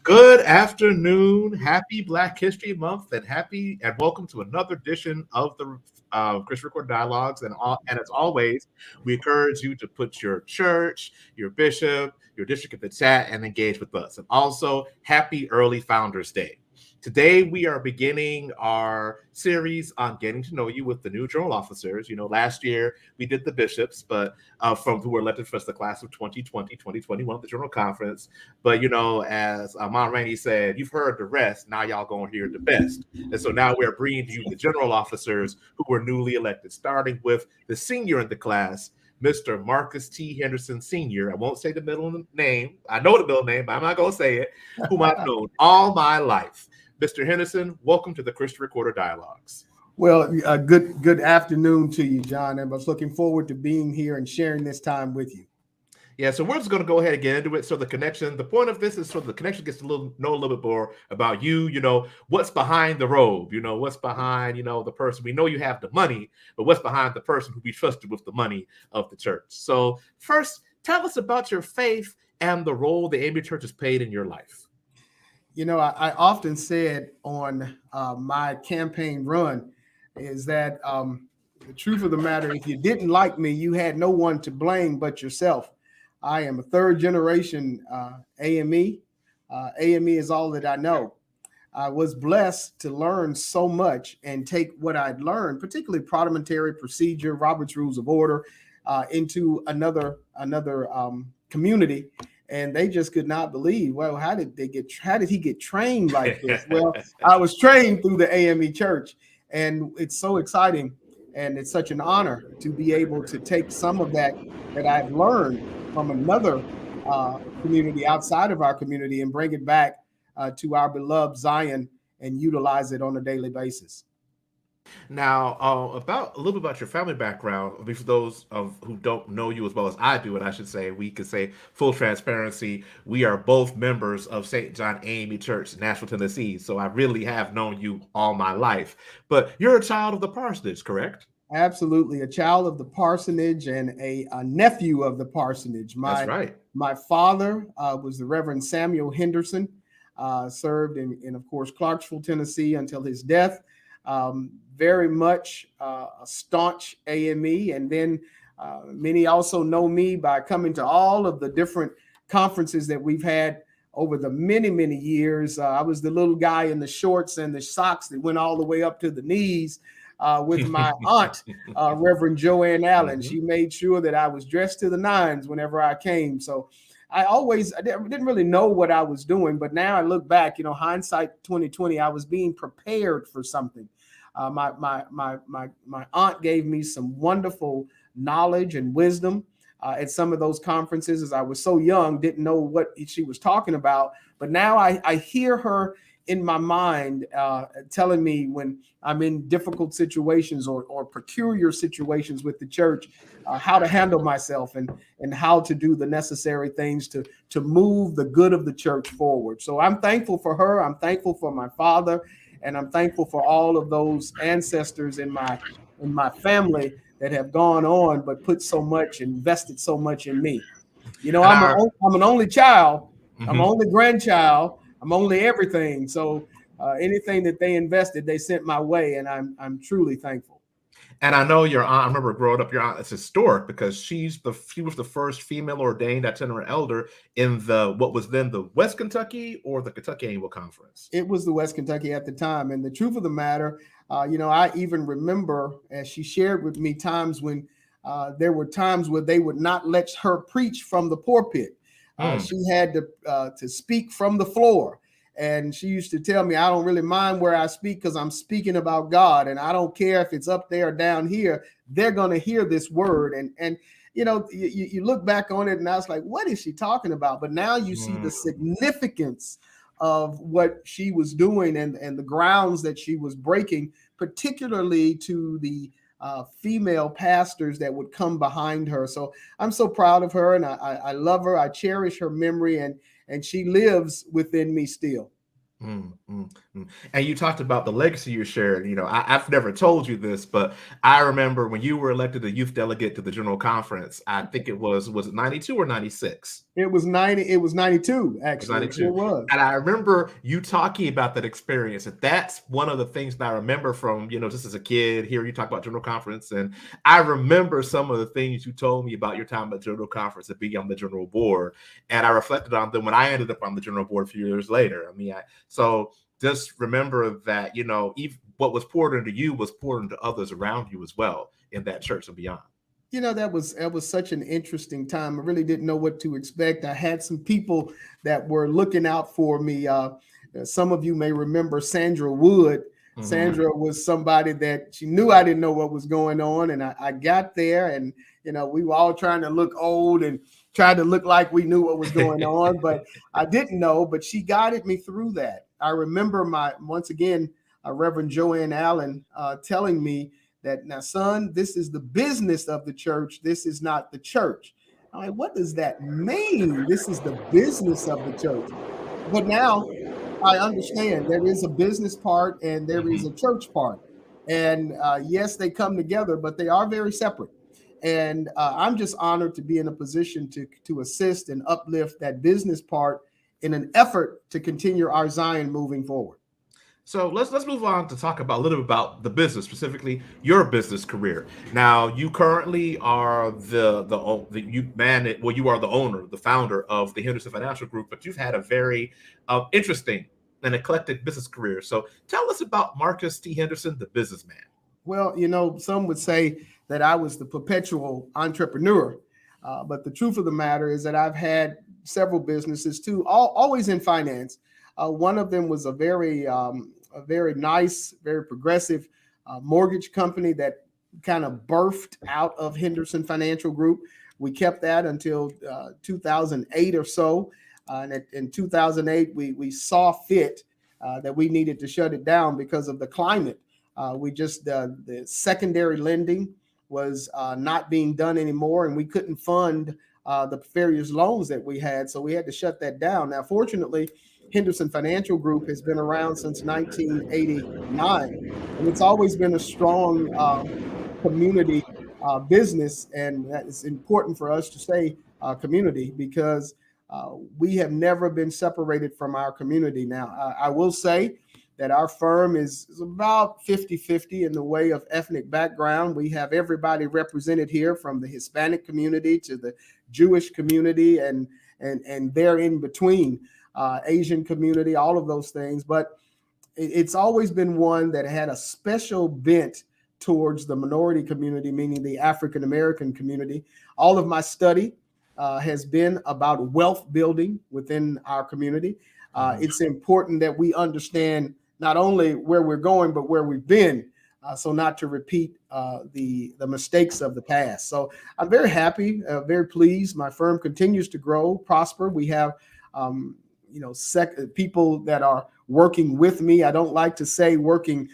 Good afternoon. Happy Black History Month, and welcome to another edition of the Christian Record Dialogues. And as always, we encourage you to put your church, your bishop, your district in the chat and engage with us. And also, happy early Founders Day. Today, we are beginning our series on getting to know you with the new journal officers. Last year we did the bishops, but from who were elected for the class of 2020, 2021, the Journal Conference. But, as Mom Rainey said, you've heard the rest. Now y'all going to hear the best. And so now we're bringing to you the general officers who were newly elected, starting with the senior in the class, Mr. Marcus T. Henderson Sr. I won't say the middle name. I know the middle name, but I'm not going to say it, whom I've known all my life. Mr. Henderson, welcome to the Christian Recorder Dialogues. Well, good afternoon to you, John. I was looking forward to being here and sharing this time with you. Yeah, so we're just going to go ahead and get into it. So the point of this is so the connection gets to know a little bit more about you, what's behind the robe, what's behind, the person. We know you have the money, but what's behind the person who we trusted with the money of the church. So first, tell us about your faith and the role the AME Church has played in your life. I often said on my campaign run is that the truth of the matter, if you didn't like me, you had no one to blame but yourself. I am a third generation AME. AME is all that I know. I was blessed to learn so much and take what I'd learned, particularly parliamentary procedure, Robert's Rules of Order, into another community. And they just could not believe, well, how did he get trained like this? Well, I was trained through the AME Church, and it's so exciting. And it's such an honor to be able to take some of that I've learned from another community outside of our community and bring it back to our beloved Zion and utilize it on a daily basis. Now, a little bit about your family background, for those who don't know you as well as I do, and I should say, we could say full transparency, we are both members of St. John AME Church, Nashville, Tennessee. So I really have known you all my life. But you're a child of the parsonage, correct? Absolutely, a child of the parsonage and a nephew of the parsonage. That's right. My father was the Reverend Samuel Henderson, served in, of course, Clarksville, Tennessee until his death. Very much a staunch AME. And then many also know me by coming to all of the different conferences that we've had over the many, many years. I was the little guy in the shorts and the socks that went all the way up to the knees with my aunt, Reverend Joanne Allen. She made sure that I was dressed to the nines whenever I came. So I didn't really know what I was doing, but now I look back, hindsight 2020, I was being prepared for something. My aunt gave me some wonderful knowledge and wisdom at some of those conferences. As I was so young, didn't know what she was talking about. But now I hear her in my mind telling me when I'm in difficult situations or peculiar situations with the church, how to handle myself and how to do the necessary things to move the good of the church forward. So I'm thankful for her. I'm thankful for my father. And I'm thankful for all of those ancestors in my family that have gone on, but put so much, invested so much in me. I'm an only child. I'm an only grandchild. I'm only everything. So anything that they invested, they sent my way, and I'm truly thankful. And I know your aunt, I remember growing up, your aunt is historic because she was the first female ordained itinerant elder in what was then the West Kentucky or the Kentucky Annual Conference. It was the West Kentucky at the time. And the truth of the matter, I even remember, as she shared with me, times when there were times where they would not let her preach from the pulpit. She had to speak from the floor. And she used to tell me, I don't really mind where I speak because I'm speaking about God. And I don't care if it's up there or down here. They're going to hear this word. And you look back on it and I was like, what is she talking about? But now you see the significance of what she was doing and the grounds that she was breaking, particularly to the female pastors that would come behind her. So I'm so proud of her and I love her. I cherish her memory and she lives within me still. And you talked about the legacy you shared. I've never told you this, but I remember when you were elected a youth delegate to the General Conference. I think it was it 92 or 96? It was 90. It was 92. Actually, it 92. sure was. And I remember you talking about that experience. And that's one of the things that I remember from, just as a kid, hearing you talk about General Conference. And I remember some of the things you told me about your time at General Conference and being on the General Board. And I reflected on them when I ended up on the General Board a few years later. So just remember that, even what was poured into you was poured into others around you as well in that church and beyond. That was such an interesting time. I really didn't know what to expect. I had some people that were looking out for me. Some of you may remember Sandra Wood. Mm-hmm. Sandra was somebody that she knew I didn't know what was going on. And I got there and, we were all trying to look old and tried to look like we knew what was going on, but I didn't know, but she guided me through that. I remember once again, Reverend Joanne Allen telling me that, now, son, this is the business of the church. This is not the church. I'm like, what does that mean? This is the business of the church. But now I understand there is a business part and there is a church part. And yes, they come together, but they are very separate. And I'm just honored to be in a position to assist and uplift that business part in an effort to continue our Zion moving forward. So let's move on to talk about a little bit about the business, specifically your business career. Now, you currently are you are the owner, the founder of the Henderson Financial Group, but you've had a very interesting and eclectic business career. So tell us about Marcus T. Henderson, the businessman. Well, some would say that I was the perpetual entrepreneur, but the truth of the matter is that I've had several businesses too, always in finance. One of them was a very nice, very progressive mortgage company that kind of birthed out of Henderson Financial Group. We kept that until 2008 or so. And in 2008, we saw fit that we needed to shut it down because of the climate. The secondary lending was not being done anymore, and we couldn't fund the various loans that we had. So we had to shut that down. Now, fortunately, Henderson Financial Group has been around since 1989, and it's always been a strong community business, and that is important for us to say community because we have never been separated from our community. Now, I will say that our firm is about 50-50 in the way of ethnic background. We have everybody represented here from the Hispanic community to the Jewish community and there in between. Asian community, all of those things. But it's always been one that had a special bent towards the minority community, meaning the African-American community. All of my study has been about wealth building within our community. It's important that we understand not only where we're going, but where we've been, so not to repeat the mistakes of the past. So I'm very happy, very pleased. My firm continues to grow, prosper. We have people that are working with me. I don't like to say working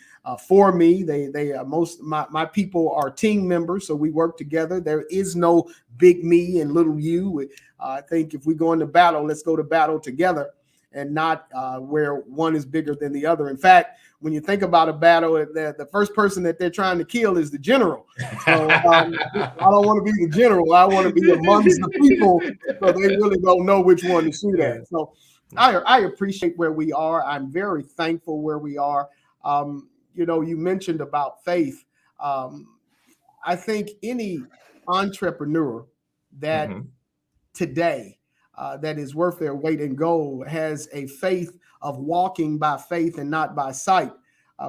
for me. My people are team members, so we work together. There is no big me and little you. I think if we go into battle, let's go to battle together and not where one is bigger than the other. In fact, when you think about a battle, the first person that they're trying to kill is the general. So I don't want to be the general. I want to be amongst the people so they really don't know which one to shoot at. So I appreciate where we are. I'm very thankful where we are. You mentioned about faith. I think any entrepreneur that today that is worth their weight in gold has a faith of walking by faith and not by sight.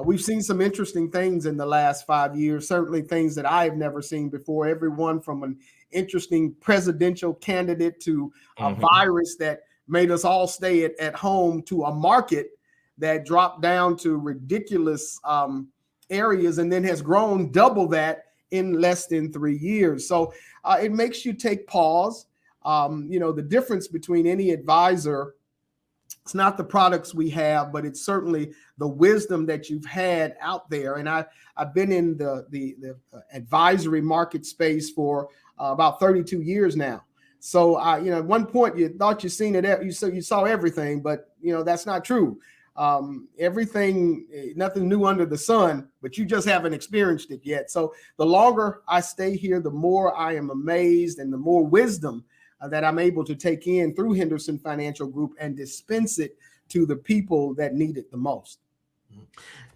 We've seen some interesting things in the last 5 years, certainly things that I have never seen before. Everyone from an interesting presidential candidate to a virus that made us all stay at home to a market that dropped down to ridiculous areas and then has grown double that in less than 3 years. So it makes you take pause. The difference between any advisor, it's not the products we have, but it's certainly the wisdom that you've had out there. And I've been in the advisory market space for about 32 years now. So, at one point you thought you seen it, you saw everything, but that's not true. Everything, nothing new under the sun, but you just haven't experienced it yet. So the longer I stay here, the more I am amazed and the more wisdom that I'm able to take in through Henderson Financial Group and dispense it to the people that need it the most.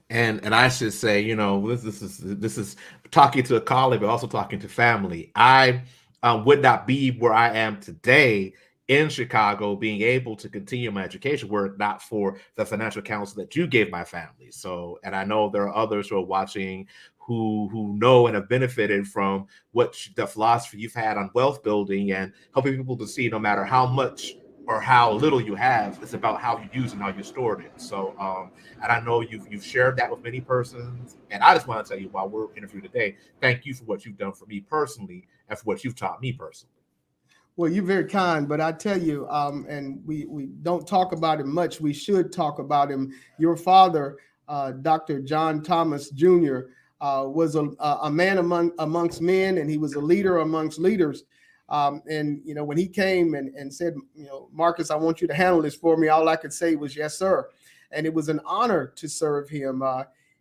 And I should say, this is talking to a colleague, but also talking to family. I would not be where I am today in Chicago, being able to continue my education, were it not for the financial counsel that you gave my family. So, and I know there are others who are watching who know and have benefited from the philosophy you've had on wealth building and helping people to see no matter how much or how little you have, it's about how you use and how you stored it. So, and I know you've shared that with many persons. And I just want to tell you, while we're interviewing today, thank you for what you've done for me personally and for what you've taught me personally. Well, you're very kind, but I tell you, and we don't talk about him much. We should talk about him. Your father, Dr. John Thomas Jr., was a man amongst men, and he was a leader amongst leaders. And, when he came and said, Marcus, I want you to handle this for me, all I could say was, yes, sir. And it was an honor to serve him.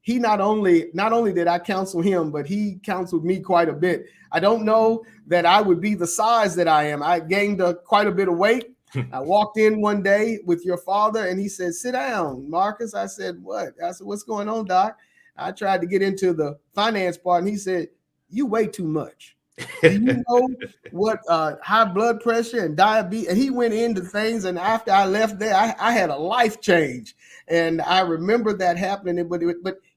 He not only did I counsel him, but he counseled me quite a bit. I don't know that I would be the size that I am. I gained quite a bit of weight. I walked in one day with your father and he said, sit down, Marcus. I said, what? I said, what's going on, Doc? I tried to get into the finance part and he said, you weigh too much. Do you know what high blood pressure and diabetes? And he went into things. And after I left there, I had a life change. And I remember that happening. But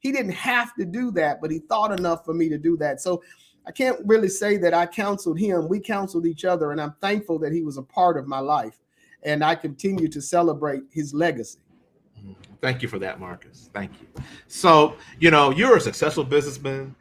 he didn't have to do that. But he thought enough for me to do that. So I can't really say that I counseled him. We counseled each other. And I'm thankful that he was a part of my life. And I continue to celebrate his legacy. Thank you for that, Marcus. Thank you. So, you're a successful businessman.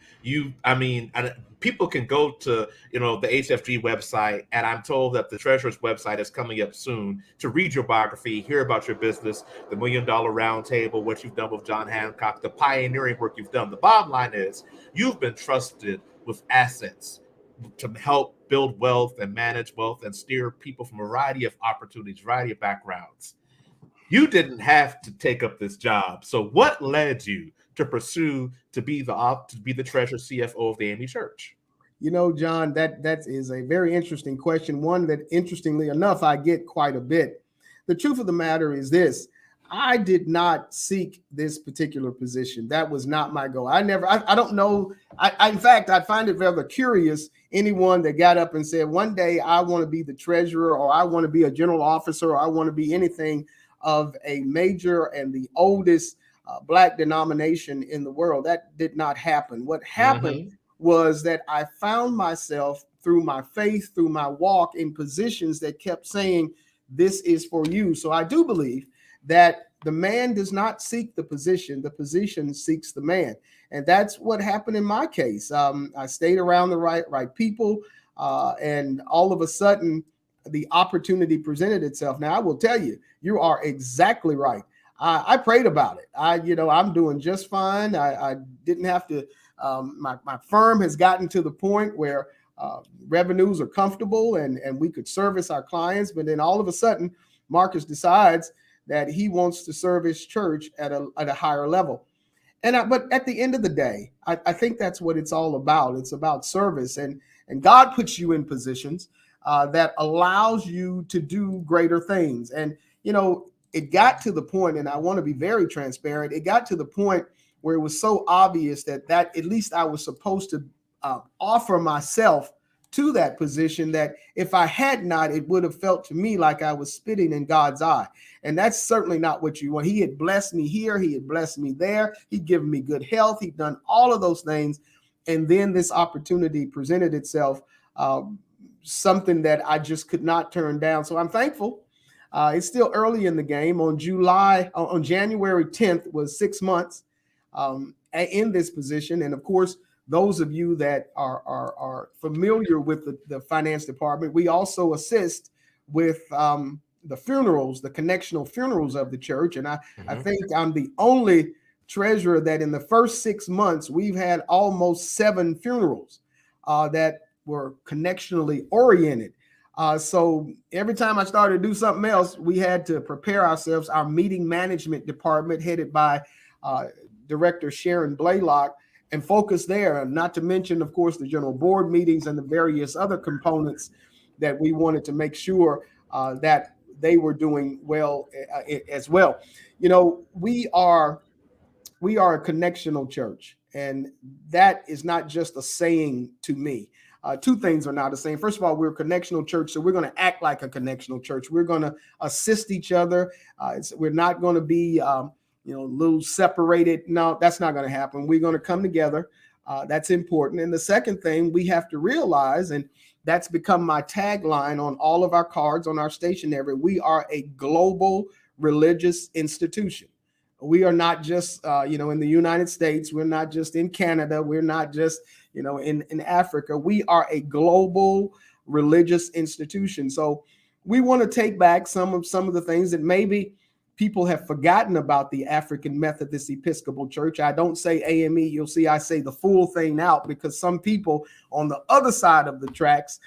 People can go to, the HFG website, and I'm told that the Treasurer's website is coming up soon to read your biography, hear about your business, the $1 Million Roundtable, what you've done with John Hancock, the pioneering work you've done. The bottom line is you've been trusted with assets to help build wealth and manage wealth and steer people from a variety of opportunities, variety of backgrounds. You didn't have to take up this job. So what led you to pursue to be the treasurer CFO of the AME Church? John, that is a very interesting question. One that, interestingly enough, I get quite a bit. The truth of the matter is this: I did not seek this particular position. That was not my goal. I don't know. In fact, I find it rather curious. Anyone that got up and said, one day I want to be the treasurer, or I want to be a general officer, or I want to be anything of a major and the oldest Black denomination in the world. That did not happen. What happened was that I found myself through my faith, through my walk, in positions that kept saying, this is for you. So I do believe that the man does not seek the position seeks the man. And that's what happened in my case. I stayed around the right people, and all of a sudden the opportunity presented itself. Now, I will tell you, you are exactly right. I prayed about it. I'm doing just fine. I didn't have to. My firm has gotten to the point where revenues are comfortable and we could service our clients. But then all of a sudden, Marcus decides that he wants to serve his church at a higher level. But at the end of the day, I think that's what it's all about. It's about service, and God puts you in positions that allows you to do greater things. And it got to the point, and I want to be very transparent. It got to the point where it was so obvious that at least I was supposed to offer myself to that position, that if I had not, it would have felt to me like I was spitting in God's eye. And that's certainly not what you want. He had blessed me here. He had blessed me there. He'd given me good health. He'd done all of those things. And then this opportunity presented itself, something that I just could not turn down. So I'm thankful. It's still early in the game. On January 10th was 6 months in this position. And of course, those of you that are familiar with the finance department, we also assist with the funerals, the connectional funerals of the church. And I think I'm the only treasurer that in the first 6 months, we've had almost 7 funerals that were connectionally oriented. So every time I started to do something else, we had to prepare ourselves. Our meeting management department, headed by Director Sharon Blaylock, and focus there. Not to mention, of course, the general board meetings and the various other components that we wanted to make sure that they were doing well as well. You know, we are a connectional church, and that is not just a saying to me. Two things are not the same. First of all, we're a connectional church, so we're going to act like a connectional church. We're going to assist each other. We're not going to be, a little separated. No, that's not going to happen. We're going to come together. That's important. And the second thing we have to realize, and that's become my tagline on all of our cards, on our stationery, we are a global religious institution. We are not just, in the United States. We're not just in Canada. We're not just, in Africa. We are a global religious institution. So we want to take back some of the things that maybe people have forgotten about the African Methodist Episcopal Church. I don't say AME. You'll see I say the full thing out, because some people on the other side of the tracks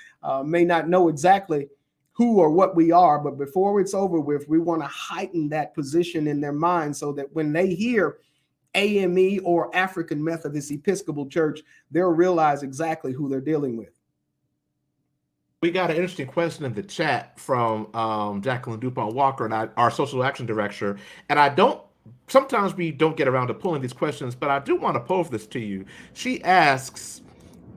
may not know exactly who or what we are. But before it's over with, we want to heighten that position in their mind so that when they hear AME or African Methodist Episcopal Church, they'll realize exactly who they're dealing with. We got an interesting question in the chat from Jacqueline Dupont Walker, and our social action director. And sometimes we don't get around to pulling these questions, but I do want to pose this to you. She asks,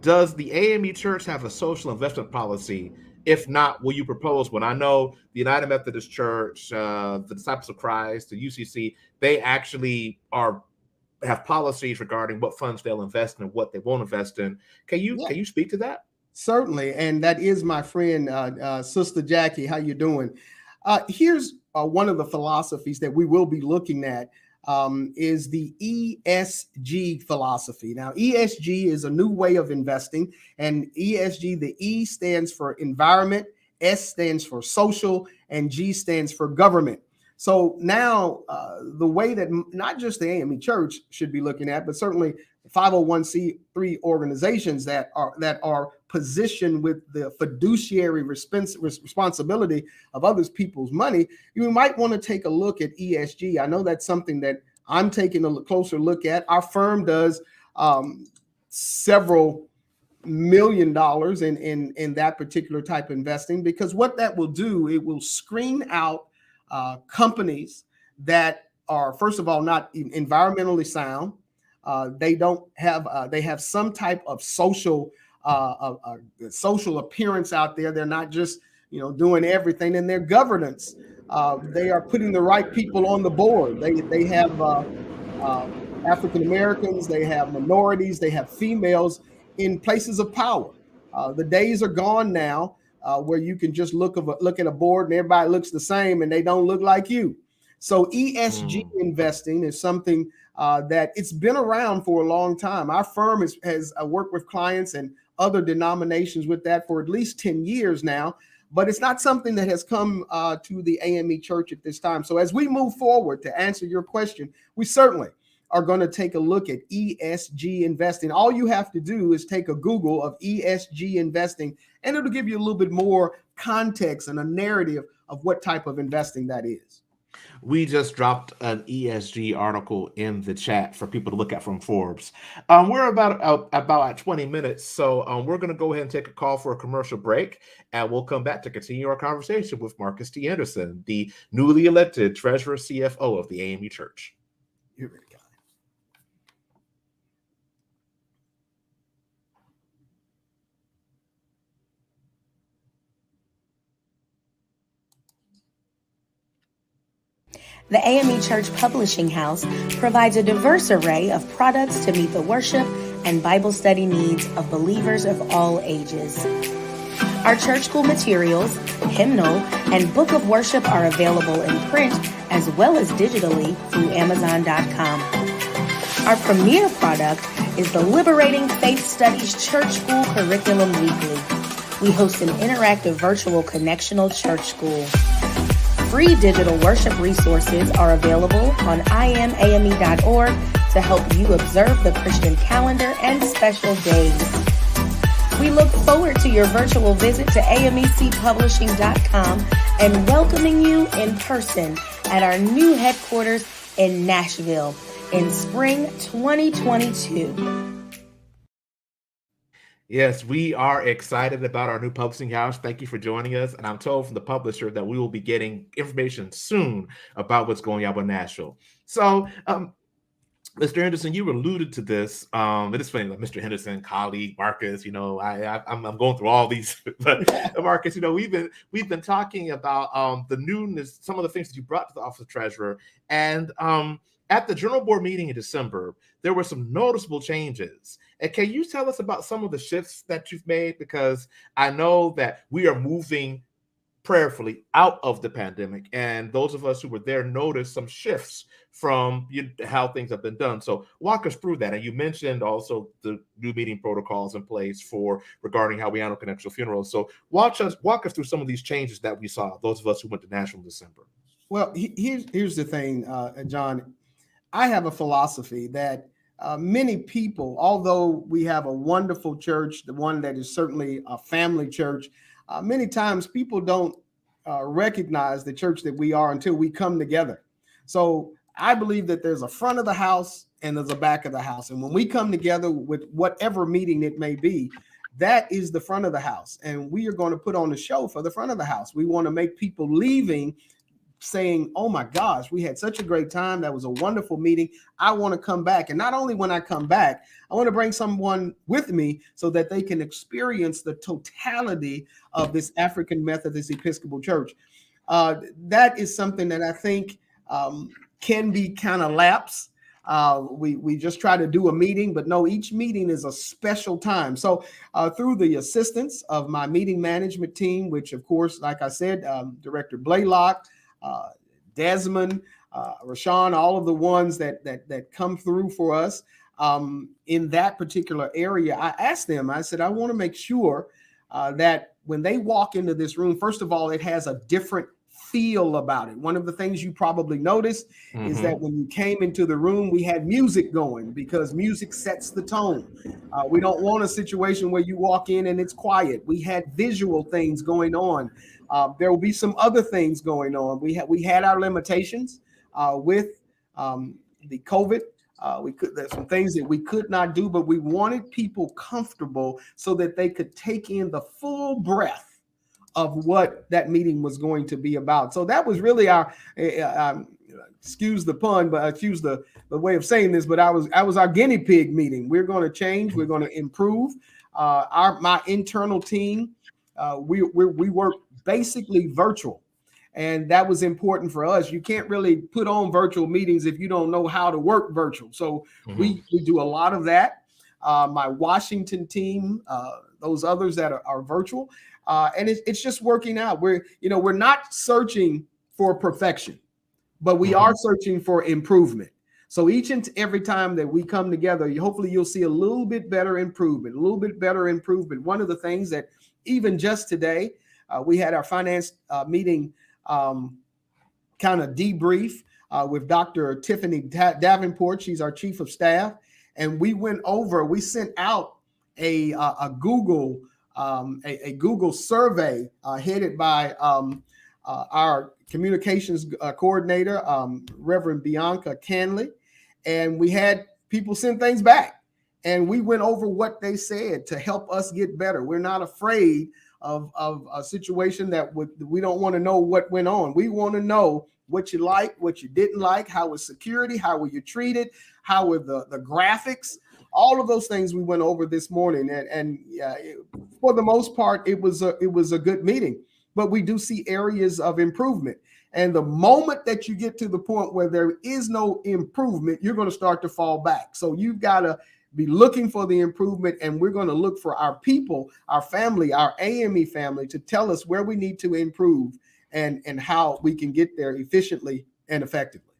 does the AME Church have a social investment policy? If not, will you propose one? I know the United Methodist Church, the Disciples of Christ, the UCC, they actually have policies regarding what funds they'll invest in and what they won't invest in. Can you speak to that? Certainly. And that is my friend, Sister Jackie. How you doing? Here's one of the philosophies that we will be looking at is the ESG philosophy. Now, ESG is a new way of investing, and ESG, the E stands for environment, S stands for social, and G stands for government. So now the way that not just the AME Church should be looking at, but certainly 501c3 organizations that are positioned with the fiduciary responsibility of others people's money, you might want to take a look at ESG. I know that's something that I'm taking a closer look at. Our firm does several $1 million in that particular type of investing, because what that will do, it will screen out companies that are, first of all, not environmentally sound. They have some type of social appearance out there. They're not just, doing everything in their governance. They are putting the right people on the board. They have African Americans, they have minorities, they have females in places of power. The days are gone now where you can just look at a board and everybody looks the same and they don't look like you. So ESG investing is something that it's been around for a long time. Our firm has worked with clients and other denominations with that for at least 10 years now, but it's not something that has come to the AME Church at this time. So as we move forward, to answer your question, we certainly are going to take a look at ESG investing. All you have to do is take a Google of ESG investing, and it'll give you a little bit more context and a narrative of what type of investing that is. We just dropped an ESG article in the chat for people to look at from Forbes. We're about at 20 minutes, so we're going to go ahead and take a call for a commercial break, and we'll come back to continue our conversation with Marcus T. Henderson, the newly elected Treasurer CFO of the AME Church. You're ready, guy. The AME Church Publishing House provides a diverse array of products to meet the worship and Bible study needs of believers of all ages. Our church school materials, hymnal, and book of worship are available in print as well as digitally through Amazon.com. Our premier product is the Liberating Faith Studies Church School Curriculum Weekly. We host an interactive virtual connectional church school. Free digital worship resources are available on imame.org to help you observe the Christian calendar and special days. We look forward to your virtual visit to amecpublishing.com and welcoming you in person at our new headquarters in Nashville in spring 2022. Yes, we are excited about our new publishing house. Thank you for joining us. And I'm told from the publisher that we will be getting information soon about what's going on with Nashville. So, Mr. Henderson, you alluded to this. It is funny, like Mr. Henderson, colleague, Marcus. I'm going through all these, but Marcus, we've been talking about the newness, some of the things that you brought to the office of treasurer, and at the general board meeting in December, there were some noticeable changes. And can you tell us about some of the shifts that you've made? Because I know that we are moving prayerfully out of the pandemic, and those of us who were there noticed some shifts from how things have been done. So walk us through that. And you mentioned also the new meeting protocols in place for regarding how we handle connectional funerals. So walk us through some of these changes that we saw, those of us who went to Nashville in December. Well, here's the thing, John. I have a philosophy that many people, although we have a wonderful church, the one that is certainly a family church, many times people don't recognize the church that we are until we come together. So I believe that there's a front of the house and there's a back of the house. And when we come together with whatever meeting it may be, that is the front of the house. And we are going to put on a show for the front of the house. We want to make people leaving saying, oh my gosh, we had such a great time. That was a wonderful meeting. I want to come back. And not only when I come back, I want to bring someone with me so that they can experience the totality of this African Methodist Episcopal Church. That is something that I think can be kind of lapse. We just try to do a meeting, but no, each meeting is a special time. So through the assistance of my meeting management team, which of course, like I said, Director Blaylock, Desmond, Rashawn, all of the ones that come through for us in that particular area, I asked them, I said, I want to make sure that when they walk into this room, first of all, it has a different feel about it. One of the things you probably noticed is that when you came into the room, we had music going because music sets the tone. We don't want a situation where you walk in and it's quiet. We had visual things going on. There will be some other things going on. We had our limitations with the COVID. There's some things that we could not do, but we wanted people comfortable so that they could take in the full breath of what that meeting was going to be about. So that was really our, excuse the pun, but excuse the way of saying this, but I was our guinea pig meeting. We're going to change. We're going to improve. My internal team, we work basically virtual. And that was important for us. You can't really put on virtual meetings if you don't know how to work virtual. So we do a lot of that. My Washington team, those others that are virtual, and it's just working out. We're not searching for perfection, but we are searching for improvement. So each and every time that we come together, hopefully you'll see a little bit better improvement, One of the things that even just today, we had our finance meeting kind of debrief with Dr. Tiffany Davenport. She's our chief of staff. And we sent out a Google survey headed by our communications coordinator, Reverend Bianca Canley. And we had people send things back. And we went over what they said to help us get better. We're not afraid of a situation that we don't want to know what went on. We want to know what you liked, what you didn't like, how was security, how were you treated, how were the graphics, all of those things we went over this morning. And for the most part, it was a good meeting, but we do see areas of improvement. And the moment that you get to the point where there is no improvement, you're going to start to fall back. So you've got to be looking for the improvement, and we're going to look for our people, our family, our AME family to tell us where we need to improve and how we can get there efficiently and effectively.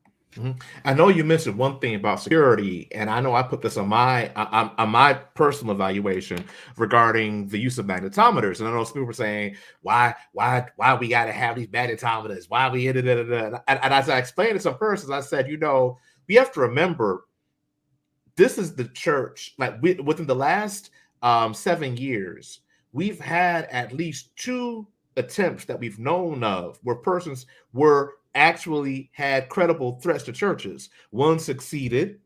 I know you mentioned one thing about security, and I know I put this on my personal evaluation regarding the use of magnetometers. And I know some people were saying, why we got to have these magnetometers? Why we and as I explained to some persons, I said, we have to remember this is the church. Like within the last 7 years, we've had at least 2 attempts that we've known of where persons were actually had credible threats to churches. One succeeded.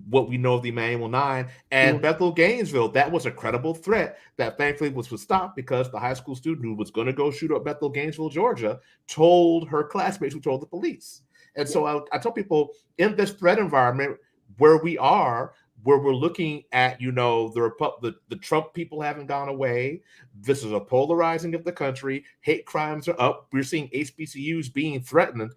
what we know of the Emmanuel Nine and Sure. Bethel Gainesville. That was a credible threat that thankfully was stopped because the high school student who was going to go shoot up Bethel Gainesville, Georgia, told her classmates who told the police. And so I tell people in this threat environment where we are, where we're looking at, the Trump people haven't gone away. This is a polarizing of the country. Hate crimes are up. We're seeing HBCUs being threatened.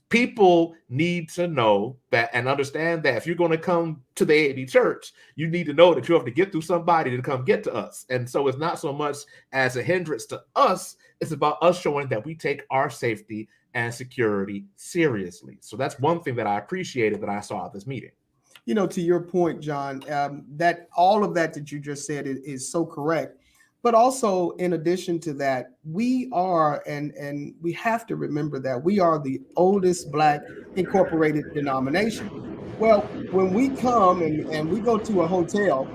People need to know that and understand that if you're going to come to the AME Church, you need to know that you have to get through somebody to come get to us. And so it's not so much as a hindrance to us. It's about us showing that we take our safety and security seriously. So that's one thing that I appreciated that I saw at this meeting. To your point, John, that all of that you just said is so correct. But also, in addition to that, we are, and we have to remember that we are the oldest Black incorporated denomination. Well, when we come and we go to a hotel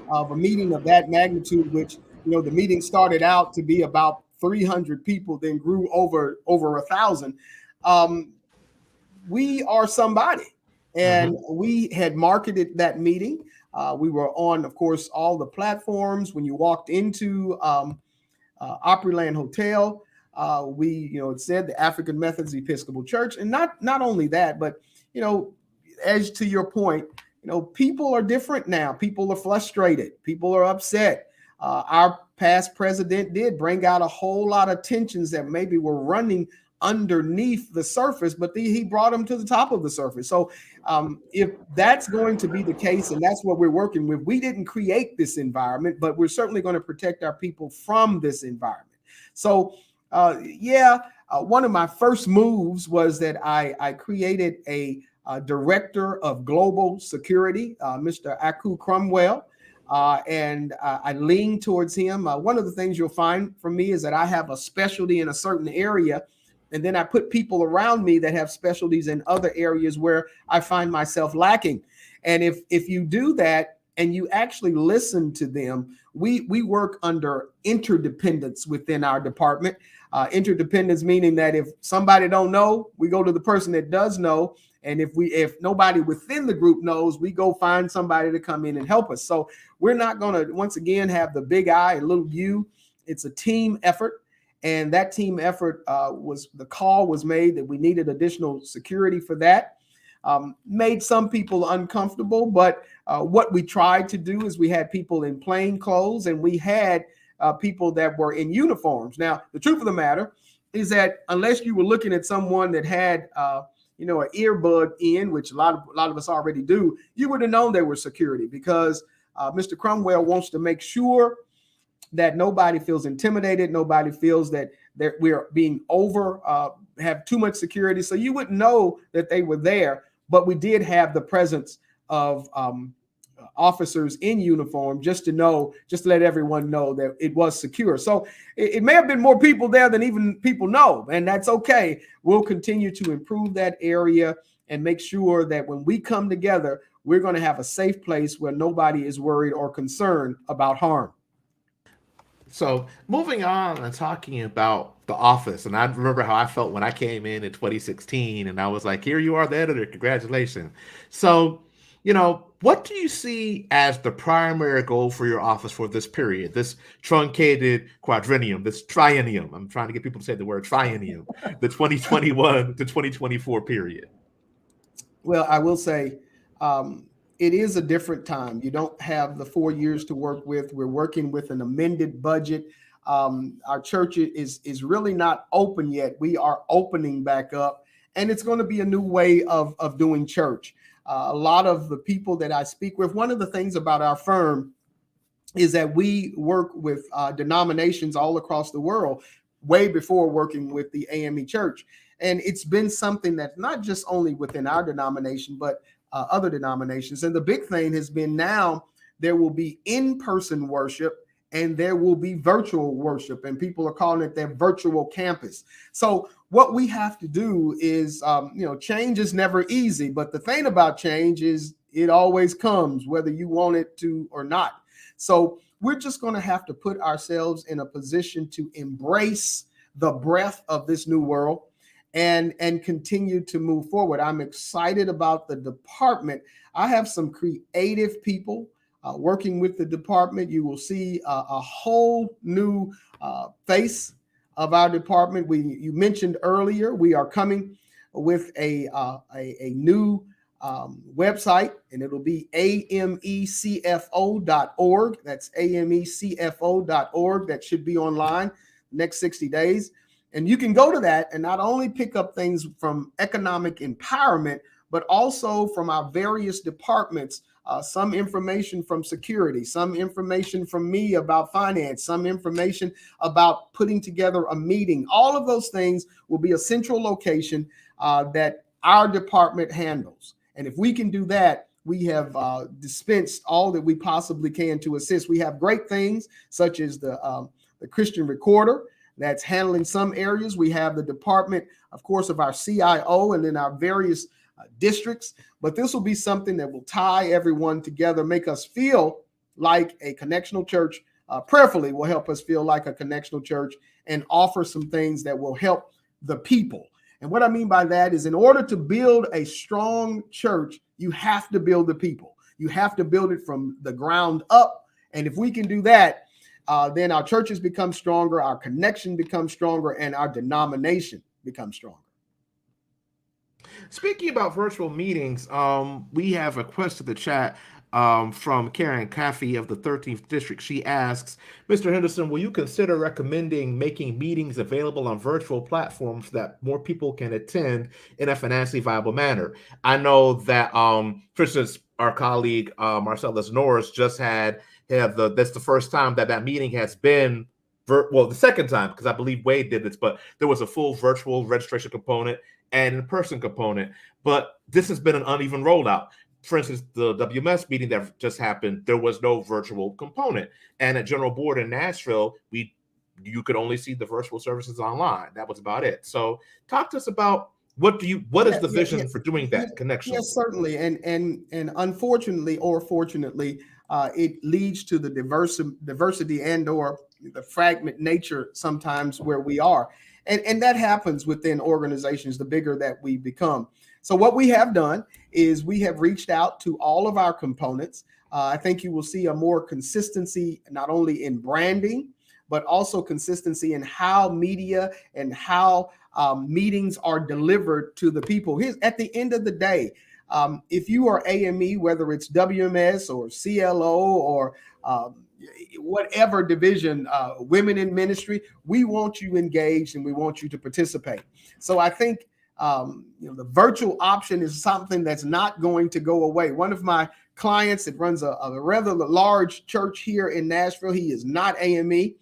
of a meeting of that magnitude, which, the meeting started out to be about 300 people, then grew over 1,000, we are somebody. And we had marketed that meeting. We were on, of course, all the platforms. When you walked into Opryland Hotel, it said the African Methodist Episcopal Church. And not only that, but, as to your point, people are different now. People are frustrated. People are upset. Our past president did bring out a whole lot of tensions that maybe were running underneath the surface, but he brought them to the top of the surface. So if that's going to be the case, and that's what we're working with, we didn't create this environment, but we're certainly going to protect our people from this environment. So one of my first moves was that I created a director of global security, Mr. Aku Cromwell. And I lean towards him. One of the things you'll find from me is that I have a specialty in a certain area, and then I put people around me that have specialties in other areas where I find myself lacking. And if you do that and you actually listen to them, we work under interdependence within our department. Interdependence meaning that if somebody don't know, we go to the person that does know. And if nobody within the group knows, we go find somebody to come in and help us. So we're not going to, once again, have the big I and little U. It's a team effort. And that team effort the call was made that we needed additional security for that. Made some people uncomfortable, but what we tried to do is we had people in plain clothes and we had people that were in uniforms. Now, the truth of the matter is that unless you were looking at someone that had an earbud in, which a lot of us already do, you would have known they were security because Mr. Cromwell wants to make sure that nobody feels intimidated, nobody feels that we're being have too much security. So you wouldn't know that they were there, but we did have the presence of officers in uniform just to let everyone know that it was secure. So it may have been more people there than even people know, and that's okay. We'll continue to improve that area and make sure that when we come together, we're going to have a safe place where nobody is worried or concerned about harm. So moving on and talking about the office, and I remember how I felt when I came in 2016, and I was like, here you are, the editor, congratulations. So, what do you see as the primary goal for your office for this period, this truncated quadrennium, this triennium? I'm trying to get people to say the word triennium, the 2021 to 2024 period. Well, I will say, it is a different time. You don't have the 4 years to work with. We're working with an amended budget. Our church is really not open yet. We are opening back up, and it's going to be a new way of doing church. A lot of the people that I speak with, one of the things about our firm is that we work with denominations all across the world, way before working with the AME Church. And it's been something that's not just only within our denomination, but other denominations. And the big thing has been now there will be in-person worship and there will be virtual worship, and people are calling it their virtual campus. So what we have to do is, change is never easy, but the thing about change is it always comes whether you want it to or not. So we're just going to have to put ourselves in a position to embrace the breadth of this new world and continue to move forward. I'm excited about the department. I have some creative people working with the department. You will see a whole new face of our department. You mentioned earlier, we are coming with a new website, and it'll be amecfo.org. That's amecfo.org. That should be online next 60 days. And you can go to that and not only pick up things from economic empowerment, but also from our various departments, some information from security, some information from me about finance, some information about putting together a meeting. All of those things will be a central location that our department handles. And if we can do that, we have dispensed all that we possibly can to assist. We have great things such as the Christian Recorder that's handling some areas. We have the department, of course, of our CIO and then our various districts. But this will be something that will tie everyone together, make us feel like a connectional church, prayerfully will help us feel like a connectional church, and offer some things that will help the people. And what I mean by that is, in order to build a strong church, you have to build the people. You have to build it from the ground up. And if we can do that, then our churches become stronger, our connection becomes stronger, and our denomination becomes stronger. Speaking about virtual meetings, we have a request to the chat from Karen Caffey of the 13th District. She asks, Mr. Henderson, will you consider recommending making meetings available on virtual platforms that more people can attend in a financially viable manner? I know that, for instance, our colleague Marcellus Norris just that's the first time that meeting has been, the second time, because I believe Wade did this, but there was a full virtual registration component and in-person component, but this has been an uneven rollout. For instance, the WMS meeting that just happened, there was no virtual component. And at General Board in Nashville, you could only see the virtual services online. That was about it. So talk to us about what is the vision for doing that connection? Yes, certainly. And unfortunately or fortunately, it leads to the diversity and or the fragment nature sometimes where we are. And that happens within organizations, the bigger that we become. So what we have done is we have reached out to all of our components. I think you will see a more consistency, not only in branding, but also consistency in how media and how meetings are delivered to the people. At the end of the day, if you are AME, whether it's WMS or CLO or whatever division, women in ministry, we want you engaged and we want you to participate. So I think the virtual option is something that's not going to go away. One of my clients that runs a rather large church here in Nashville, he is not AME,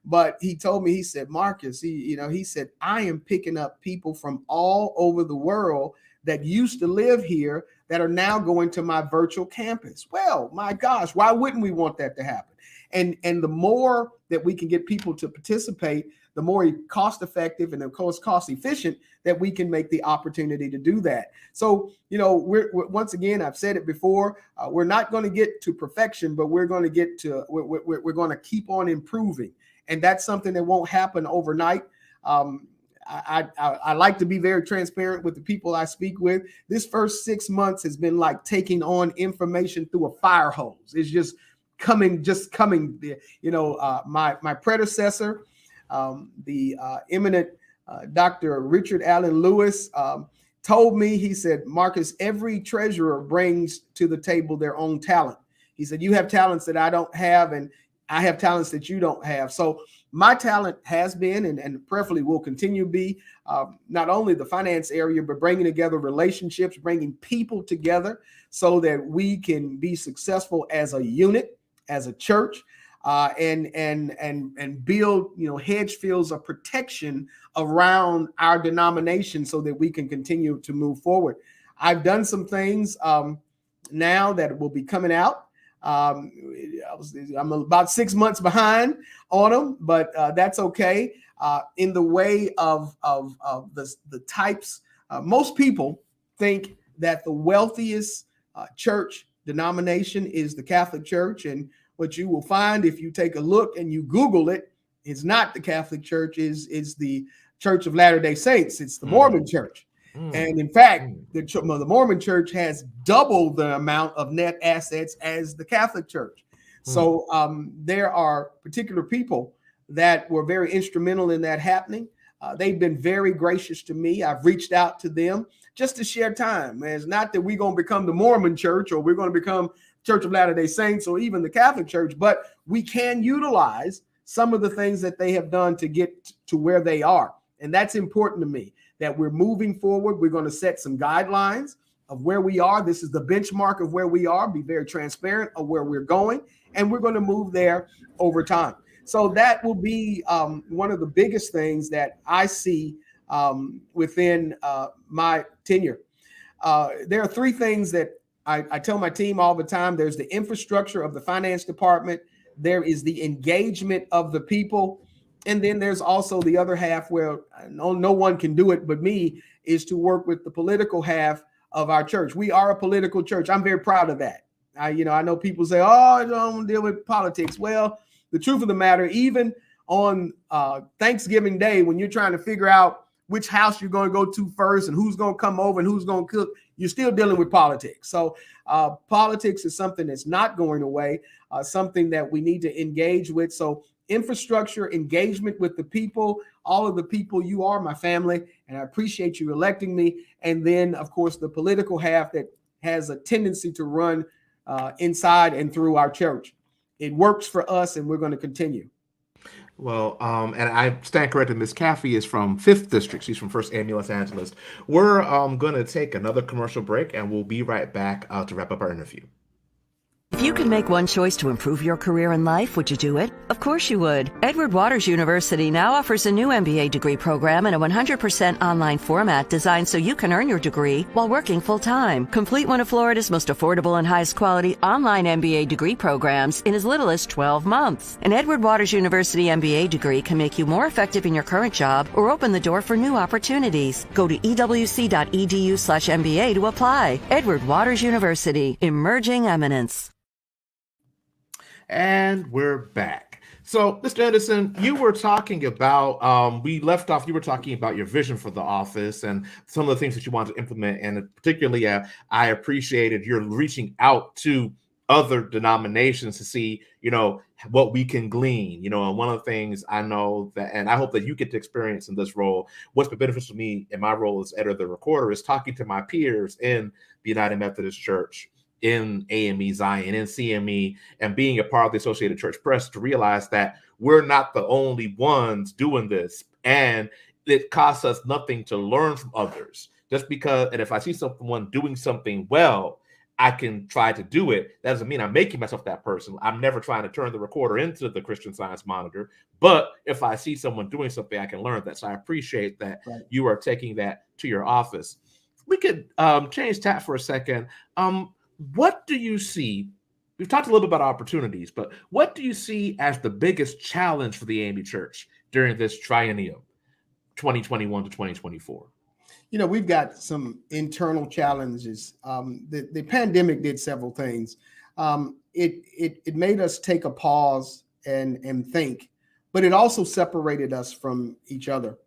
but he told me, he said, Marcus, he said, I am picking up people from all over the world that used to live here that are now going to my virtual campus. Well, my gosh, why wouldn't we want that to happen? And the more that we can get people to participate, the more cost effective and of course cost efficient that we can make the opportunity to do that. So, we're once again, I've said it before, we're not going to get to perfection, but we're going to we're going to keep on improving. And that's something that won't happen overnight. I like to be very transparent with the people I speak with. This first 6 months has been like taking on information through a fire hose. It's just coming. My predecessor, the eminent Dr. Richard Allen Lewis, told me, he said, Marcus, every treasurer brings to the table their own talent. He said, you have talents that I don't have, and I have talents that you don't have. So my talent has been and preferably will continue to be not only the finance area, but bringing together relationships, bringing people together so that we can be successful as a unit, as a church, and build, hedge fields of protection around our denomination so that we can continue to move forward. I've done some things now that will be coming out. I'm about 6 months behind on them, but that's okay. In the way of the types, most people think that the wealthiest church denomination is the Catholic Church, and what you will find if you take a look and you Google it, it's not the Catholic Church, is the Church of Latter-day Saints. It's the Mormon Church. And in fact, the Mormon Church has double the amount of net assets as the Catholic Church. So there are particular people that were very instrumental in that happening. They've been very gracious to me. I've reached out to them just to share time. It's not that we're going to become the Mormon Church or we're going to become Church of Latter-day Saints or even the Catholic Church, but we can utilize some of the things that they have done to get to where they are. And that's important to me, that we're moving forward. We're going to set some guidelines of where we are. This is the benchmark of where we are, be very transparent of where we're going, and we're going to move there over time. So that will be one of the biggest things that I see within my tenure. There are three things that I tell my team all the time. There's the infrastructure of the finance department. There is the engagement of the people. And then there's also the other half where no one can do it but me, is to work with the political half of our church. We are a political church. I'm very proud of that. I know people say, oh, I don't deal with politics. Well, the truth of the matter, even on Thanksgiving Day, when you're trying to figure out which house you're going to go to first and who's going to come over and who's going to cook, you're still dealing with politics. So politics is something that's not going away, something that we need to engage with. So infrastructure, engagement with the people, all of the people, you are my family, and I appreciate you electing me. And then, of course, the political half that has a tendency to run inside and through our church. It works for us, and we're going to continue. Well, and I stand corrected. Miss Caffey is from 5th District. She's from First AME Los Angeles. We're going to take another commercial break, and we'll be right back to wrap up our interview. If you could make one choice to improve your career in life, would you do it? Of course you would. Edward Waters University now offers a new MBA degree program in a 100% online format designed so you can earn your degree while working full-time. Complete one of Florida's most affordable and highest quality online MBA degree programs in as little as 12 months. An Edward Waters University MBA degree can make you more effective in your current job or open the door for new opportunities. Go to ewc.edu/MBA to apply. Edward Waters University, emerging eminence. And we're back. So, Mr. Henderson, you were talking about, we left off, you were talking about your vision for the office and some of the things that you want to implement. And particularly, I appreciated your reaching out to other denominations to see, what we can glean, and one of the things I know that, and I hope that you get to experience in this role, what's been beneficial to me in my role as editor of the Recorder is talking to my peers in the United Methodist Church, in AME Zion, in CME, and being a part of the Associated Church Press to realize that we're not the only ones doing this. And it costs us nothing to learn from others. Just because, and if I see someone doing something well, I can try to do it. That doesn't mean I'm making myself that person. I'm never trying to turn the Recorder into the Christian Science Monitor. But if I see someone doing something, I can learn that. So I appreciate that you are taking that to your office. We could change tack for a second. What do you see? We've talked a little bit about opportunities, but what do you see as the biggest challenge for the AME Church during this triennium, 2021 to 2024? We've got some internal challenges. The pandemic did several things. It made us take a pause and think, but it also separated us from each other.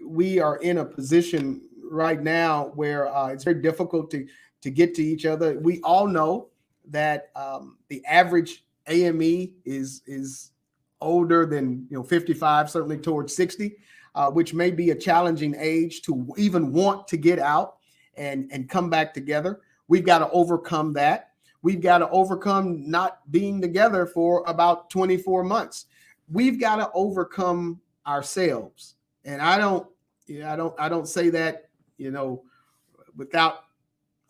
We are in a position right now where it's very difficult to get to each other. We all know that the average AME is older than 55, certainly towards 60, which may be a challenging age to even want to get out and come back together. We've got to overcome that. We've got to overcome not being together for about 24 months. We've got to overcome ourselves. And I don't say that, without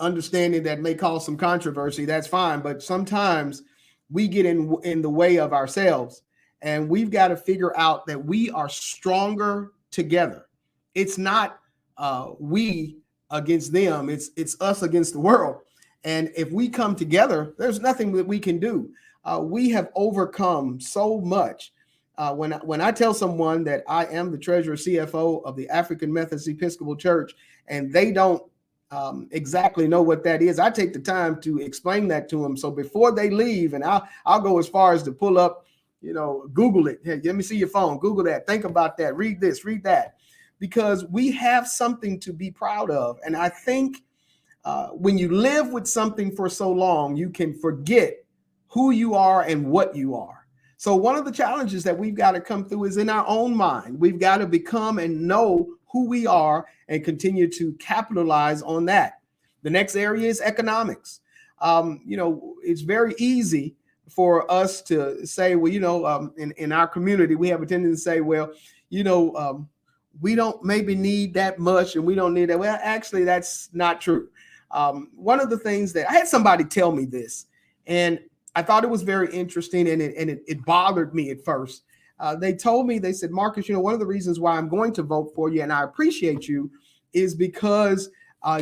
understanding that may cause some controversy. That's fine. But sometimes we get in the way of ourselves, and we've got to figure out that we are stronger together. It's not we against them. It's us against the world. And if we come together, there's nothing that we can do. We have overcome so much. When I tell someone that I am the treasurer CFO of the African Methodist Episcopal Church, and they don't exactly know what that is, I take the time to explain that to them. So before they leave, and I'll go as far as to pull up Google it. Hey, let me see your phone. Google that. Think about that. Read this, read that, because we have something to be proud of. And I think when you live with something for so long, you can forget who you are and what you are. So one of the challenges that we've got to come through is in our own mind. We've got to become and know who we are and continue to capitalize on that. The next area is economics. It's very easy for us to say, well, in our community, we have a tendency to say, well, we don't maybe need that much and we don't need that. Well, actually, that's not true. One of the things that I had somebody tell me this, and I thought it was very interesting, and it bothered me at first. They told me, they said, Marcus, one of the reasons why I'm going to vote for you and I appreciate you is because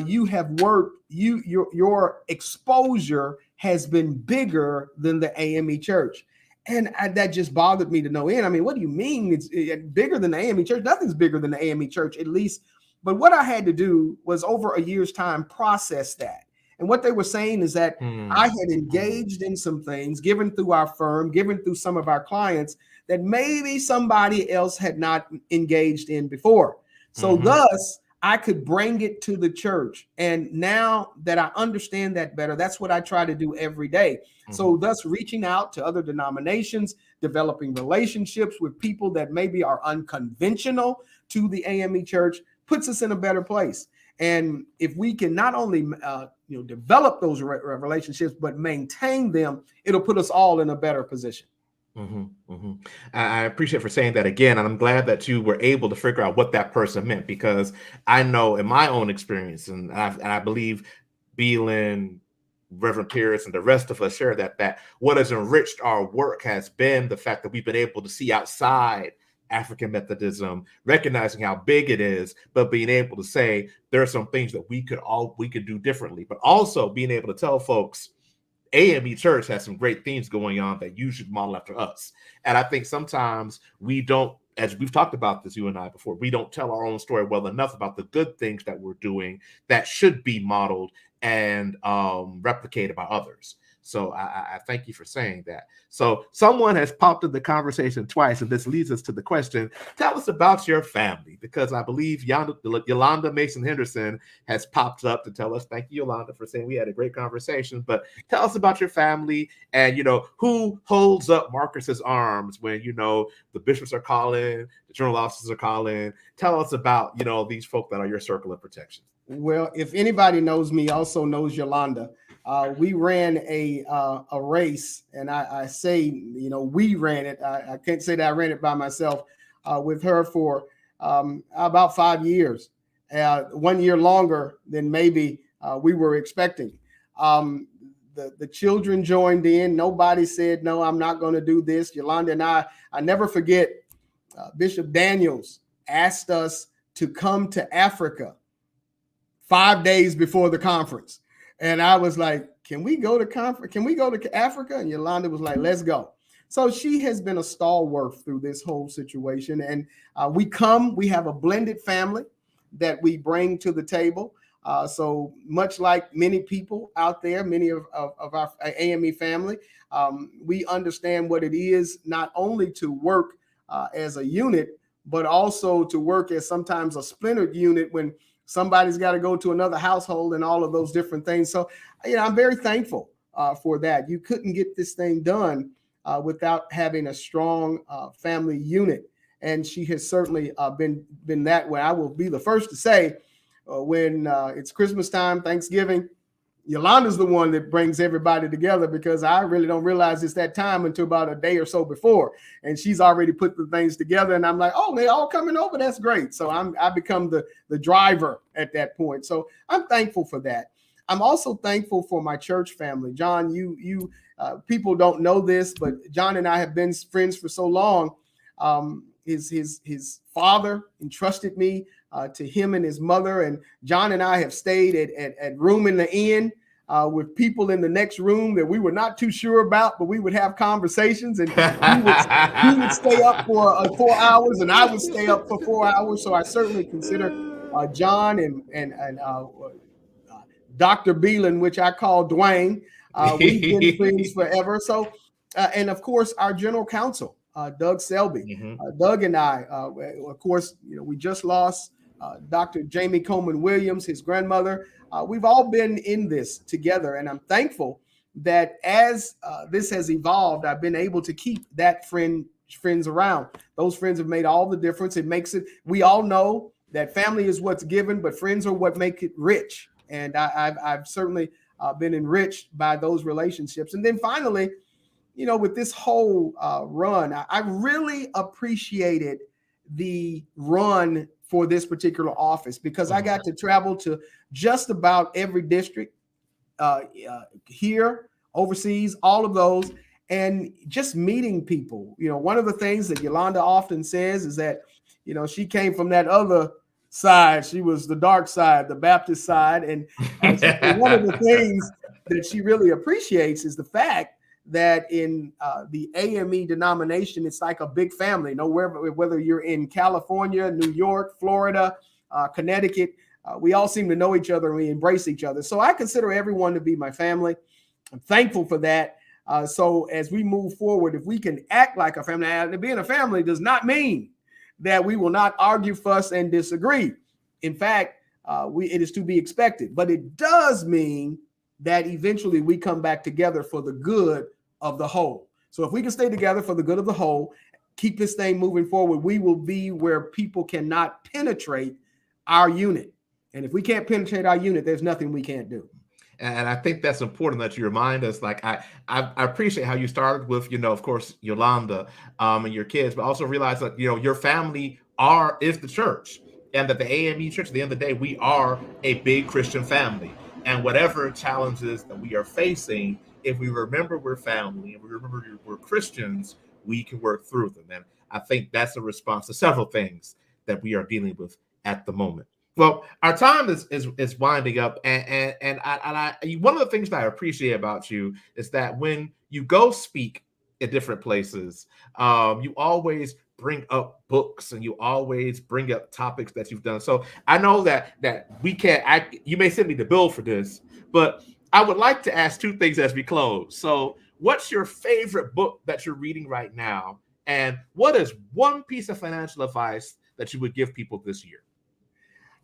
you have worked, your exposure has been bigger than the AME Church. And that just bothered me to no end. I mean, what do you mean it's bigger than the AME Church? Nothing's bigger than the AME Church, at least. But what I had to do was over a year's time process that. And what they were saying is that I had engaged in some things, given through our firm, given through some of our clients, that maybe somebody else had not engaged in before. So thus, I could bring it to the church. And now that I understand that better, that's what I try to do every day. So thus reaching out to other denominations, developing relationships with people that maybe are unconventional to the AME Church puts us in a better place. And if we can not only develop those relationships, but maintain them, it'll put us all in a better position. I appreciate for saying that again, and I'm glad that you were able to figure out what that person meant, because I know in my own experience, and I believe Beelan, Reverend Pierce, and the rest of us share that what has enriched our work has been the fact that we've been able to see outside African Methodism, recognizing how big it is, but being able to say there are some things that we could do differently, but also being able to tell folks, AME Church has some great things going on that you should model after us. And I think sometimes we don't, as we've talked about this, you and I before, we don't tell our own story well enough about the good things that we're doing that should be modeled and replicated by others. So I thank you for saying that. So someone has popped in the conversation twice, and this leads us to the question, tell us about your family, because I believe Yolanda Mason Henderson has popped up to tell us. Thank you, Yolanda, for saying we had a great conversation. But tell us about your family and, who holds up Marcus's arms when, the bishops are calling, the general officers are calling. Tell us about, these folk that are your circle of protection. Well, if anybody knows me, also knows Yolanda. We ran a race, and I say, we ran it. I can't say that I ran it by myself with her for about 5 years, 1 year longer than maybe we were expecting. The children joined in. Nobody said, no, I'm not going to do this. Yolanda and I never forget, Bishop Daniels asked us to come to Africa 5 days before the conference. And I was like, can we go to conference? Can we go to Africa? And Yolanda was like, let's go. So she has been a stalwart through this whole situation. And we have a blended family that we bring to the table. So much like many people out there, many of our AME family, we understand what it is not only to work as a unit, but also to work as sometimes a splintered unit when somebody's got to go to another household and all of those different things. So, I'm very thankful for that. You couldn't get this thing done without having a strong family unit. And she has certainly been that way. I will be the first to say when it's Christmas time, Thanksgiving, Yolanda's the one that brings everybody together, because I really don't realize it's that time until about a day or so before. And she's already put the things together. And I'm like, oh, they all coming over. That's great. So I become the driver at that point. So I'm thankful for that. I'm also thankful for my church family. John, you people don't know this, but John and I have been friends for so long. His father entrusted me to him and his mother, and John and I have stayed at room in the inn with people in the next room that we were not too sure about, but we would have conversations, and he would stay up for 4 hours, and I would stay up for 4 hours. So I certainly consider John and Dr. Beelan, which I call Dwayne. We've been friends forever. So And of course, our general counsel, Doug Selby. Mm-hmm. Doug and I, of course, we just lost Dr. Jamie Coleman Williams, his grandmother. We've all been in this together, and I'm thankful that as this has evolved, I've been able to keep that friends around. Those friends have made all the difference. It makes it. We all know that family is what's given, but friends are what make it rich. And I've certainly been enriched by those relationships. And then finally, with this whole run, I really appreciated the run for this particular office because I got to travel to just about every district here, overseas, all of those, and just meeting people. One of the things that Yolanda often says is that, she came from that other side. She was the dark side, the Baptist side. And one of the things that she really appreciates is the fact that in the AME denomination, it's like a big family. Whether you're in California, New York, Florida, Connecticut, we all seem to know each other and we embrace each other. So I consider everyone to be my family. I'm thankful for that. So as we move forward, if we can act like a family, and being a family does not mean that we will not argue, fuss, and disagree. In fact, it is to be expected, but it does mean that eventually we come back together for the good of the whole. So if we can stay together for the good of the whole, keep this thing moving forward, we will be where people cannot penetrate our unit. And if we can't penetrate our unit, there's nothing we can't do. And I think that's important that you remind us. Like I appreciate how you started with, of course, Yolanda and your kids, but also realize that, your family is the church, and that the AME Church, at the end of the day, we are a big Christian family. And whatever challenges that we are facing, if we remember we're family and we remember we're Christians, we can work through them. And I think that's a response to several things that we are dealing with at the moment. Well, our time is winding up, and I one of the things that I appreciate about you is that when you go speak at different places, you always bring up books and you always bring up topics that you've done. So I know that we can't. You may send me the bill for this, but I would like to ask two things as we close. So, what's your favorite book that you're reading right now, and what is one piece of financial advice that you would give people this year?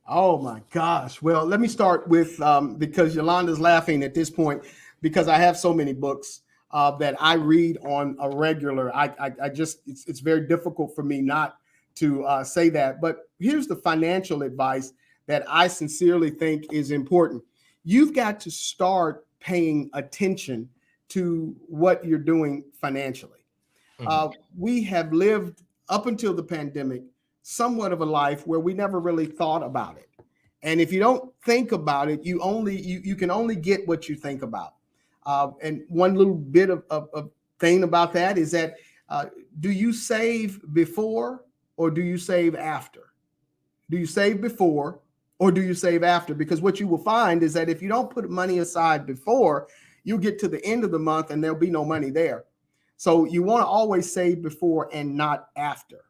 Oh my gosh. Well, let me start with, because Yolanda's laughing at this point, because I have so many books that I read on a regular. It's very difficult for me not to say that. But here's the financial advice that I sincerely think is important. You've got to start paying attention to what you're doing financially. We have lived up until the pandemic somewhat of a life where we never really thought about it. And if you don't think about it, you can only get what you think about. And one little bit of thing about that is that do you save before or do you save after? Do you save before or do you save after? Because what you will find is that if you don't put money aside before, you'll get to the end of the month and there'll be no money there. So you want to always save before and not after.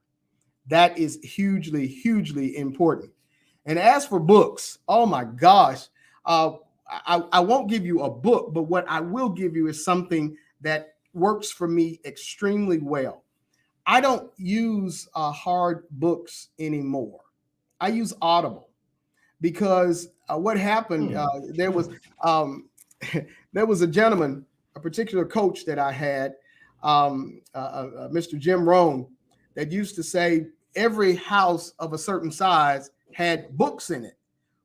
That is hugely, hugely important. And as for books, oh my gosh, I won't give you a book, but what I will give you is something that works for me extremely well. I don't use hard books anymore. I use Audible because what happened, there was a gentleman, a particular coach that I had, Mr. Jim Rohn, that used to say every house of a certain size had books in it.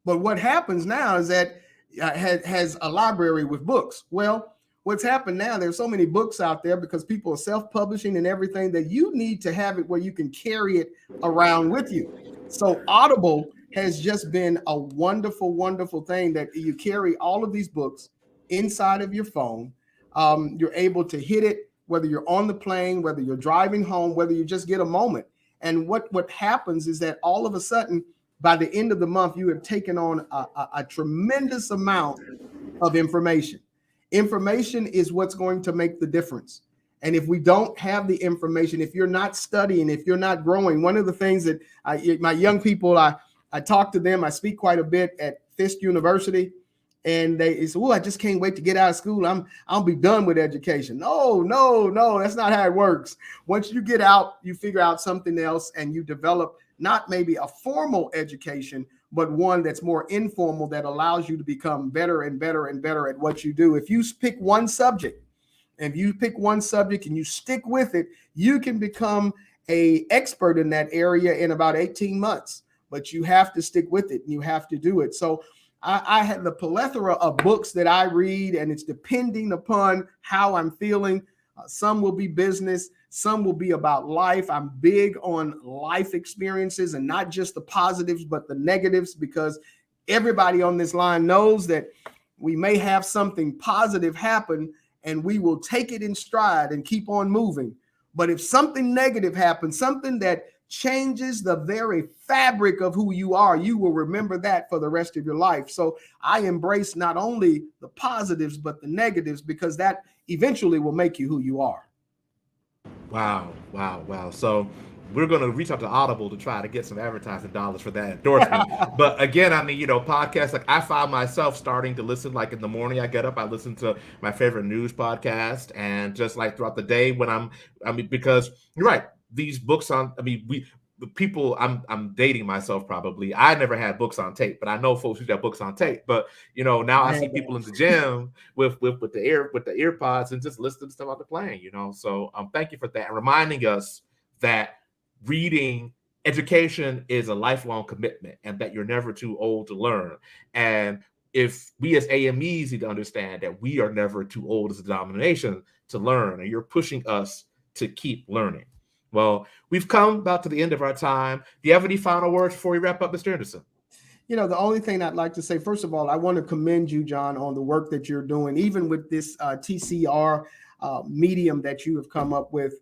But what happens now is that has a library with books. Well, what's happened now, there's so many books out there because people are self-publishing and everything that you need to have it where you can carry it around with you. So Audible has just been a wonderful, wonderful thing that you carry all of these books inside of your phone. You're able to hit it, whether you're on the plane, whether you're driving home, whether you just get a moment. And what happens is that all of a sudden, by the end of the month, you have taken on a tremendous amount of information. Information is what's going to make the difference. And if we don't have the information, if you're not studying, if you're not growing, one of the things that my young people, I talk to them, I speak quite a bit at Fisk University. And they say, "Oh, I just can't wait to get out of school. I'll be done with education." No, that's not how it works. Once you get out, you figure out something else, and you develop not maybe a formal education, but one that's more informal that allows you to become better and better and better at what you do. If you pick one subject, and you stick with it, you can become an expert in that area in about 18 months. But you have to stick with it, and you have to do it. So I have the plethora of books that I read, and it's depending upon how I'm feeling. Some will be business, some will be about life. I'm big on life experiences, and not just the positives, but the negatives, because everybody on this line knows that we may have something positive happen, and we will take it in stride and keep on moving. But if something negative happens, something that changes the very fabric of who you are, you will remember that for the rest of your life. So I embrace not only the positives, but the negatives, because that eventually will make you who you are. Wow. So we're going to reach out to Audible to try to get some advertising dollars for that endorsement. But again, I mean, podcasts, like I found myself starting to listen, like in the morning I get up, I listen to my favorite news podcast, and just like throughout the day when because you're right, these books I'm dating myself probably. I never had books on tape, but I know folks who got books on tape. But now I see people in the gym with the ear pods and just listening to stuff out the plane. So thank you for that, and reminding us that reading education is a lifelong commitment, and that you're never too old to learn. And if we as AMEs need to understand that we are never too old as a denomination to learn, and you're pushing us to keep learning. Well, we've come about to the end of our time. Do you have any final words before we wrap up, Mr. Henderson? The only thing I'd like to say, first of all, I want to commend you, John, on the work that you're doing, even with this TCR medium that you have come up with,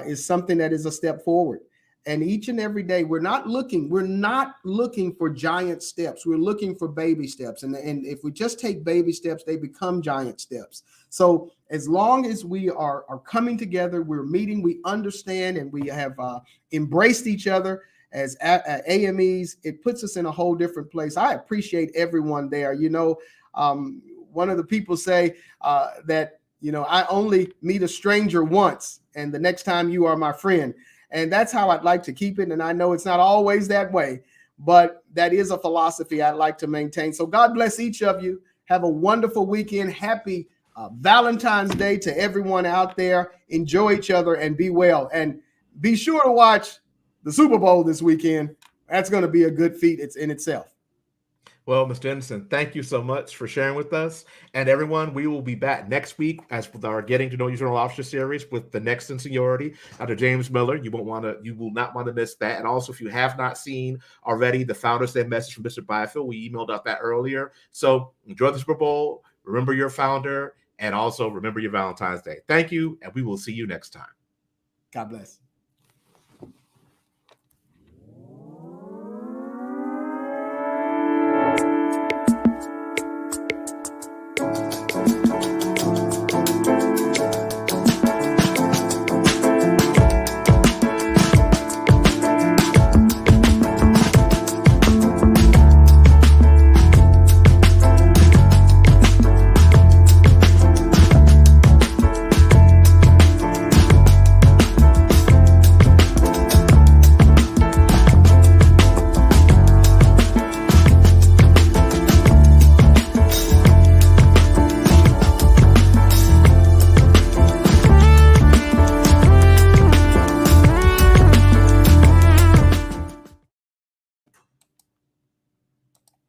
is something that is a step forward. And each and every day, we're not looking for giant steps. We're looking for baby steps. And if we just take baby steps, they become giant steps. So as long as we are coming together, we're meeting, we understand, and we have embraced each other as AMEs, it puts us in a whole different place. I appreciate everyone there. One of the people say that, I only meet a stranger once, and the next time you are my friend. And that's how I'd like to keep it. And I know it's not always that way, but that is a philosophy I'd like to maintain. So God bless each of you. Have a wonderful weekend. Happy Valentine's Day to everyone out there. Enjoy each other and be well. And be sure to watch the Super Bowl this weekend. That's going to be a good feat. It's in itself. Well, Mr. Henderson, thank you so much for sharing with us. And everyone, we will be back next week as with our Getting to Know Your General Officer series with the next in seniority, Dr. James Miller. You will not want to miss that. And also, if you have not seen already the Founders Day message from Mr. Byfield, we emailed out that earlier. So enjoy the Super Bowl. Remember your founder, and also remember your Valentine's Day. Thank you, and we will see you next time. God bless.